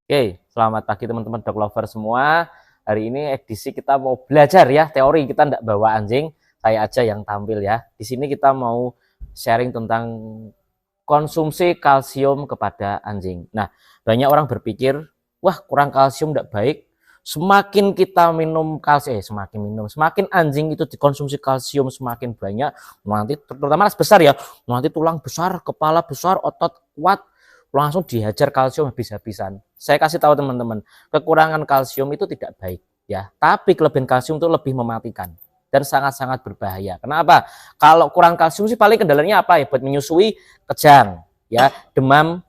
Oke, selamat pagi teman-teman dog lover semua. Hari ini edisi kita mau belajar ya, teori kita tidak bawa anjing, saya aja yang tampil ya. Di sini kita mau sharing tentang konsumsi kalsium kepada anjing. Nah, banyak orang berpikir, wah kurang kalsium tidak baik. Semakin kita minum kalsium, semakin anjing itu dikonsumsi kalsium semakin banyak, nanti terutama besar ya, nanti tulang besar, kepala besar, otot kuat, langsung dihajar kalsium habis-habisan. Saya kasih tahu teman-teman, kekurangan kalsium itu tidak baik ya, tapi kelebihan kalsium itu lebih mematikan dan sangat-sangat berbahaya. Kenapa? Kalau kurang kalsium sih paling kendalanya apa ya? Buat menyusui kejang, ya, demam,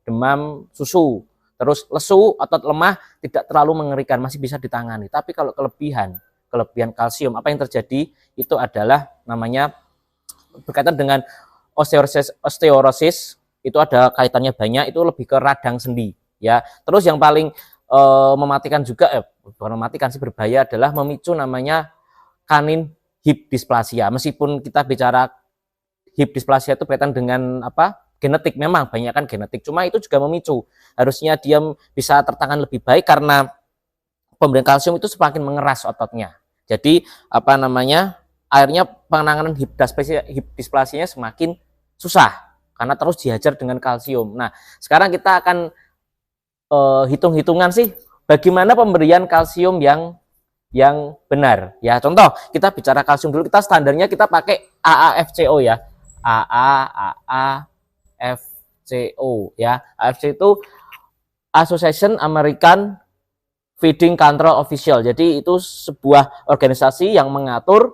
demam susu, terus lesu, otot lemah tidak terlalu mengerikan, masih bisa ditangani. Tapi kalau kelebihan kalsium, apa yang terjadi? Itu adalah namanya berkaitan dengan osteoporosis, itu ada kaitannya banyak, itu lebih ke radang sendi ya. Terus yang paling mematikan juga bukan mematikan sih, berbahaya adalah memicu namanya kanin hip dysplasia. Meskipun kita bicara hip dysplasia itu berkaitan dengan apa? Genetik, memang banyak kan genetik, cuma itu juga memicu. Harusnya dia bisa tertangani lebih baik karena pemberian kalsium itu semakin mengeras ototnya. Jadi apa namanya? Akhirnya penanganan hip dysplasia semakin susah karena terus dihajar dengan kalsium. Nah, sekarang kita akan hitung-hitungan sih bagaimana pemberian kalsium yang benar. Ya, contoh kita bicara kalsium dulu, kita standarnya kita pakai AAFCO ya. AAFCO ya. AFCO itu Association American Feeding Control Official. Jadi itu sebuah organisasi yang mengatur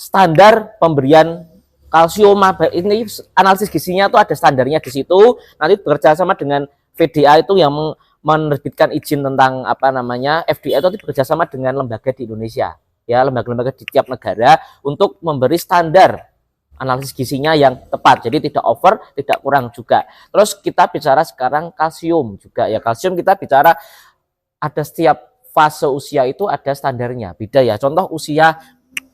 standar pemberian kalsium. Ini analisis gizinya tuh ada standarnya di situ. Nanti bekerja sama dengan VDA itu yang menerbitkan izin tentang apa namanya, FDA itu bekerja sama dengan lembaga di Indonesia ya, lembaga-lembaga di tiap negara untuk memberi standar analisis gizinya yang tepat. Jadi tidak over, tidak kurang juga. Terus kita bicara sekarang kalsium juga ya. Kalsium kita bicara ada setiap fase usia itu ada standarnya, beda ya. Contoh usia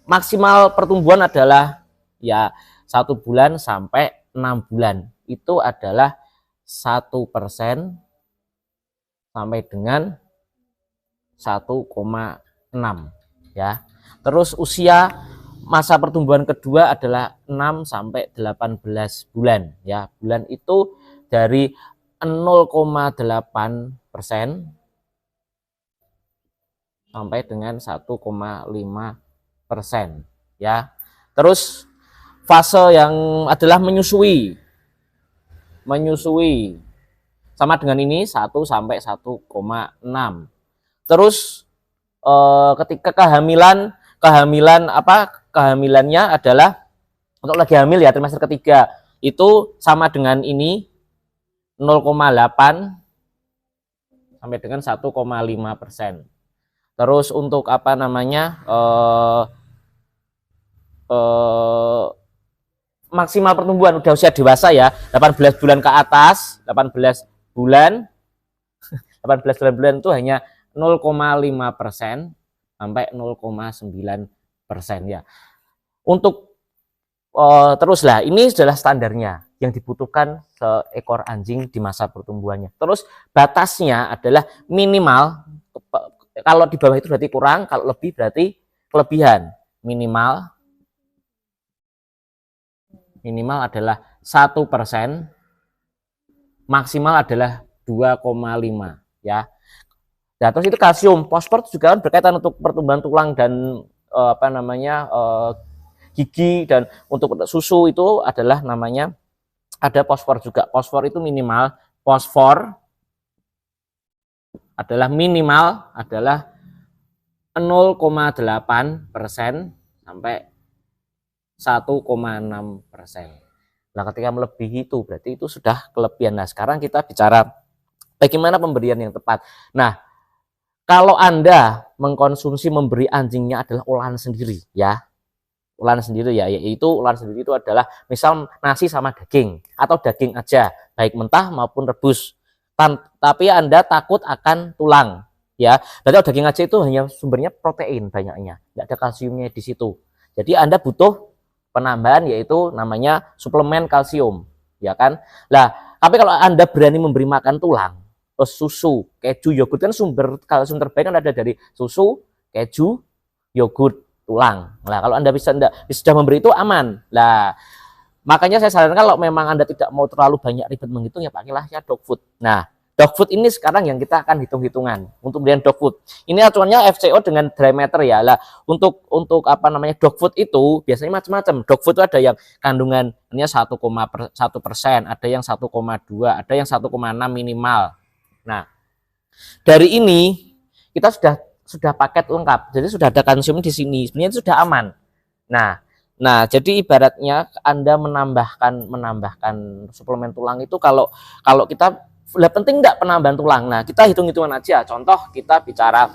maksimal pertumbuhan adalah ya 1 bulan sampai 6 bulan itu adalah 1% sampai dengan 1,6 ya. Terus usia masa pertumbuhan kedua adalah 6 sampai 18 bulan ya. Bulan itu dari 0,8% sampai dengan 1,5% ya. Terus fase yang adalah menyusui sama dengan ini 1 sampai 1,6. Terus ketika kehamilannya adalah untuk lagi hamil ya, trimester ketiga itu sama dengan ini 0,8 sampai dengan 1,5%. Terus untuk apa namanya maksimal pertumbuhan udah usia dewasa ya, 18 bulan ke atas, 18 bulan itu hanya 0,5% sampai 0,9% ya. Untuk terus lah, ini adalah standarnya yang dibutuhkan seekor anjing di masa pertumbuhannya. Terus batasnya adalah minimal, kalau di bawah itu berarti kurang, kalau lebih berarti kelebihan. Minimal adalah 1%, maksimal adalah 2,5 ya. Nah, terus itu kalsium, fosfor juga kan berkaitan untuk pertumbuhan tulang dan gigi, dan untuk susu itu adalah namanya ada fosfor juga. Fosfor itu minimal, adalah 0,8% sampai 1,6%. Nah, ketika melebihi itu berarti itu sudah kelebihan. Nah, sekarang kita bicara bagaimana pemberian yang tepat. Nah, kalau Anda mengkonsumsi memberi anjingnya adalah olahan sendiri ya. Yaitu olahan sendiri itu adalah misal nasi sama daging atau daging aja, baik mentah maupun rebus. Tapi Anda takut akan tulang ya. Berarti daging aja itu hanya sumbernya protein banyaknya, tidak ada kalsiumnya di situ. Jadi Anda butuh penambahan yaitu namanya suplemen kalsium. ya kan? Lah, tapi kalau Anda berani memberi makan tulang, terus susu, keju, yogurt kan sumber kalsium terbaik kan ada dari susu, keju, yogurt, tulang. Nah, kalau Anda sudah memberi itu aman. Lah, makanya saya sarankan kalau memang Anda tidak mau terlalu banyak ribet menghitung ya pakailah ya dog food. Nah, dog food ini sekarang yang kita akan hitung-hitungan untuk pembelian dog food. Ini acuannya FCO dengan dry matter ya. Lah, untuk apa namanya dog food itu biasanya macam-macam. Dog food itu ada yang kandungannya 1,1%, ada yang 1,2, ada yang 1,6 minimal. Nah, dari ini kita sudah paket lengkap. Jadi sudah ada kalsium di sini. Sebenarnya itu sudah aman. Nah, jadi ibaratnya Anda menambahkan suplemen tulang itu kalau kita penting enggak penambahan tulang. Nah, kita hitung-hitungan aja. Contoh kita bicara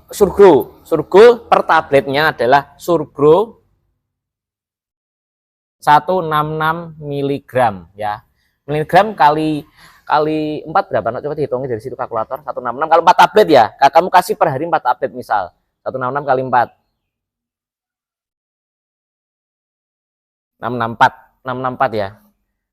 Surgro per tabletnya adalah Surgro 166 mg ya. Miligram kali 4 berapa? Nah, coba dihitungin dari situ kalkulator. 166 kalau 4 tablet ya. Kamu kasih per hari 4 tablet misal. 166 kali 4. 664 ya.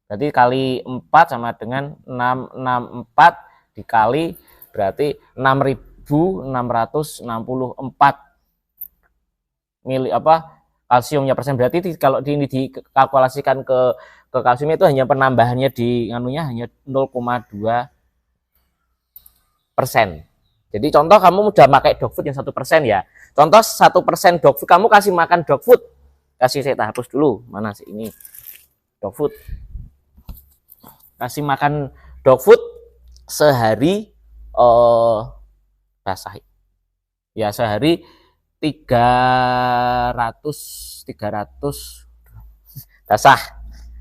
Berarti kali 4 sama dengan 664 dikali berarti 6.664 kalsiumnya persen. Berarti kalau ini dikalkulasikan ke kalsiumnya itu hanya penambahannya di hanya 0,2%. Jadi contoh kamu udah pakai dog food yang 1% ya. Contoh 1% dog food, kamu kasih makan dog food. Kasih saya hapus dulu. Mana sih ini? Dog food. Kasih makan dog food sehari basah. Ya sehari 300 basah.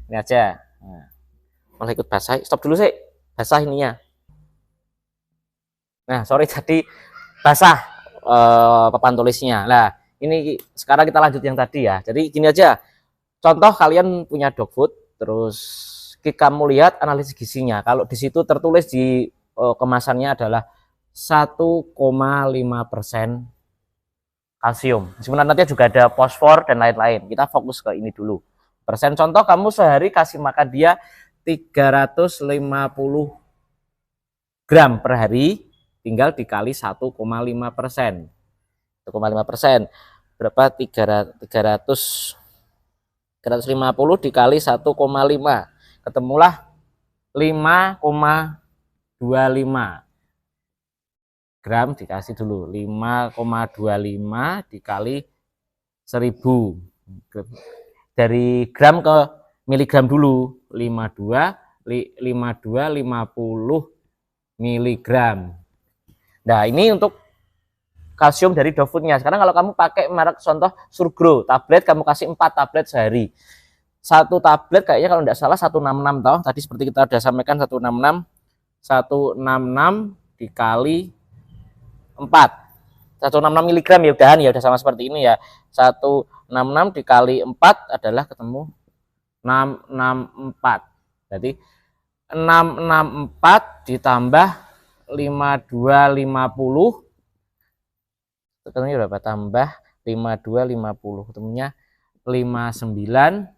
Ini aja. Nah, malah ikut basah. Stop dulu sih. Basah ininya. Nah, sorry tadi basah papan tulisnya. Nah, ini sekarang kita lanjut yang tadi ya. Jadi gini aja. Contoh kalian punya dog food, terus kamu lihat analisis gizinya. Kalau di situ tertulis di kemasannya adalah 1,5% kalsium. Sebenarnya nanti juga ada fosfor dan lain-lain. Kita fokus ke ini dulu. Persen contoh kamu sehari kasih makan dia 350 gram per hari, tinggal dikali 1,5%. 1,5% berapa? 350 dikali 1,5 ketemulah 5,25 gram. Dikasih dulu 5,25 dikali 1000 dari gram ke miligram dulu. 50 miligram. Nah, ini untuk kalsium dari dog foodnya. Sekarang kalau kamu pakai merek contoh Surgro, tablet kamu kasih 4 tablet sehari. Satu tablet kayaknya kalau tidak salah 166 toh. Tadi seperti kita sudah sampaikan 166 dikali 4. 166 miligram ya udah sama seperti ini ya. 166 dikali 4 adalah ketemu 664. Berarti 664 ditambah 5250 ketemunya berapa? Tambah 5250 ketemunya 5914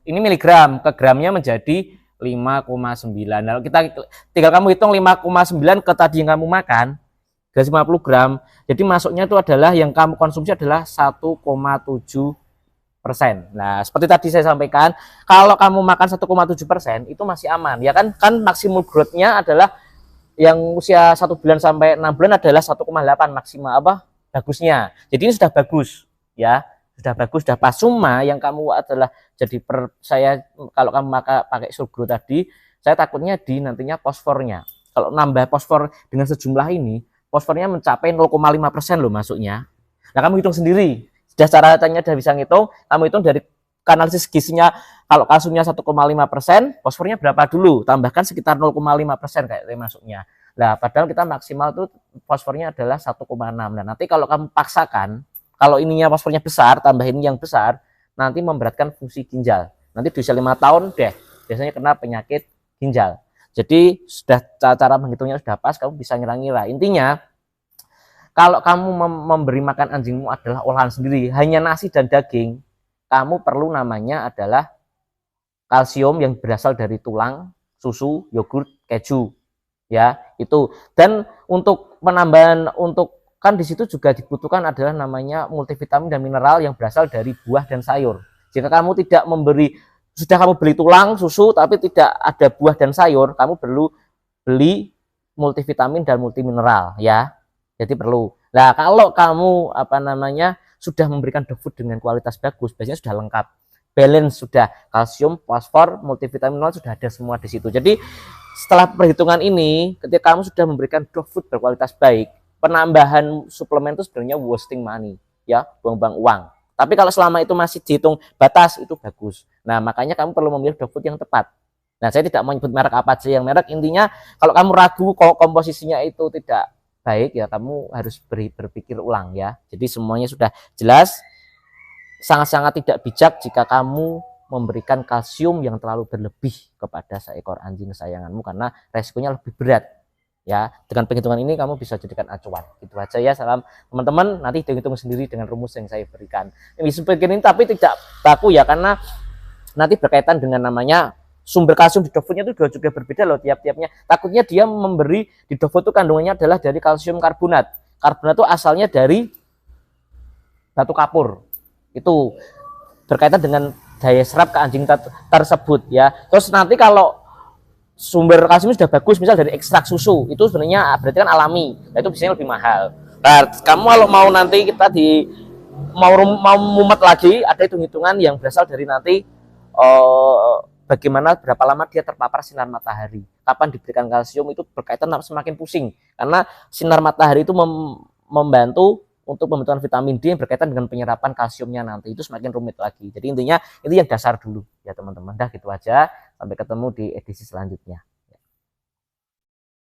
ini miligram, ke gramnya menjadi 5,9. Nah, kita tinggal kamu hitung 5,9 ke tadi yang kamu makan 50 gram. Jadi masuknya itu adalah yang kamu konsumsi adalah 1,7%. Nah, seperti tadi saya sampaikan, kalau kamu makan 1,7% itu masih aman. Ya kan maksimum growth-nya adalah yang usia 1 bulan sampai 6 bulan adalah 1,8 maksimal bagusnya. Jadi ini sudah bagus ya. Sudah bagus, sudah pas. Cuma yang kamu adalah jadi saya kalau kamu pakai Surgro tadi, saya takutnya di nantinya fosfornya. Kalau nambah fosfor dengan sejumlah ini, fosfornya mencapai 0,5% loh masuknya. Nah, kamu hitung sendiri. Sudah caranya udah bisa ngitung, kamu hitung dari analisis gizinya. Kalau kalsiumnya 1,5%, fosfornya berapa dulu? Tambahkan sekitar 0,5% kayak masuknya. Nah, padahal kita maksimal tuh fosfornya adalah 1,6. Nah, nanti kalau kamu paksakan, kalau ininya fosfornya besar, tambah ini yang besar, nanti memberatkan fungsi ginjal. Nanti di usia 5 tahun deh, biasanya kena penyakit ginjal. Jadi sudah cara menghitungnya sudah pas, kamu bisa ngira-ngira. Intinya Kalau kamu memberi makan anjingmu adalah olahan sendiri, hanya nasi dan daging, kamu perlu namanya adalah kalsium yang berasal dari tulang, susu, yogurt, keju, ya itu. Dan untuk penambahan, untuk kan di situ juga dibutuhkan adalah namanya multivitamin dan mineral yang berasal dari buah dan sayur. Jika kamu tidak memberi, sudah kamu beli tulang, susu, tapi tidak ada buah dan sayur, kamu perlu beli multivitamin dan multimineral, ya. Jadi perlu. Nah, kalau kamu sudah memberikan dog food dengan kualitas bagus, biasanya sudah lengkap. Balance sudah, kalsium, fosfor, multivitamin sudah ada semua di situ. Jadi setelah perhitungan ini, ketika kamu sudah memberikan dog food berkualitas baik, penambahan suplemen itu sebenarnya wasting money, ya, buang-buang uang. Tapi kalau selama itu masih dihitung batas, itu bagus. Nah, makanya kamu perlu memilih dog food yang tepat. Nah, saya tidak mau nyebut merek apa aja, yang merek intinya kalau kamu ragu komposisinya itu tidak baik, ya kamu harus berpikir ulang, ya. Jadi semuanya sudah jelas. Sangat-sangat tidak bijak jika kamu memberikan kalsium yang terlalu berlebih kepada seekor anjing kesayanganmu, karena resikonya lebih berat, ya. Dengan penghitungan ini kamu bisa jadikan acuan. Itu aja ya, salam teman-teman, nanti hitung-hitung sendiri dengan rumus yang saya berikan. Ini seperti ini tapi tidak baku ya, karena nanti berkaitan dengan namanya sumber kalsium di dog foodnya itu juga berbeda loh tiap-tiapnya. Takutnya dia memberi di dog food itu kandungannya adalah dari kalsium karbonat. Karbonat itu asalnya dari batu kapur. Itu berkaitan dengan daya serap ke anjing tersebut, ya. Terus nanti kalau sumber kalsium sudah bagus, misal dari ekstrak susu, itu sebenarnya berarti kan alami. Nah, itu biasanya lebih mahal. Nah, kamu kalau mau nanti kita mau mumet lagi, ada hitung-hitungan yang berasal dari nanti bagaimana berapa lama dia terpapar sinar matahari, kapan diberikan kalsium, itu berkaitan semakin pusing, karena sinar matahari itu membantu untuk pembentukan vitamin D yang berkaitan dengan penyerapan kalsiumnya, nanti itu semakin rumit lagi. Jadi intinya itu yang dasar dulu ya teman-teman. Dah gitu aja, sampai ketemu di edisi selanjutnya.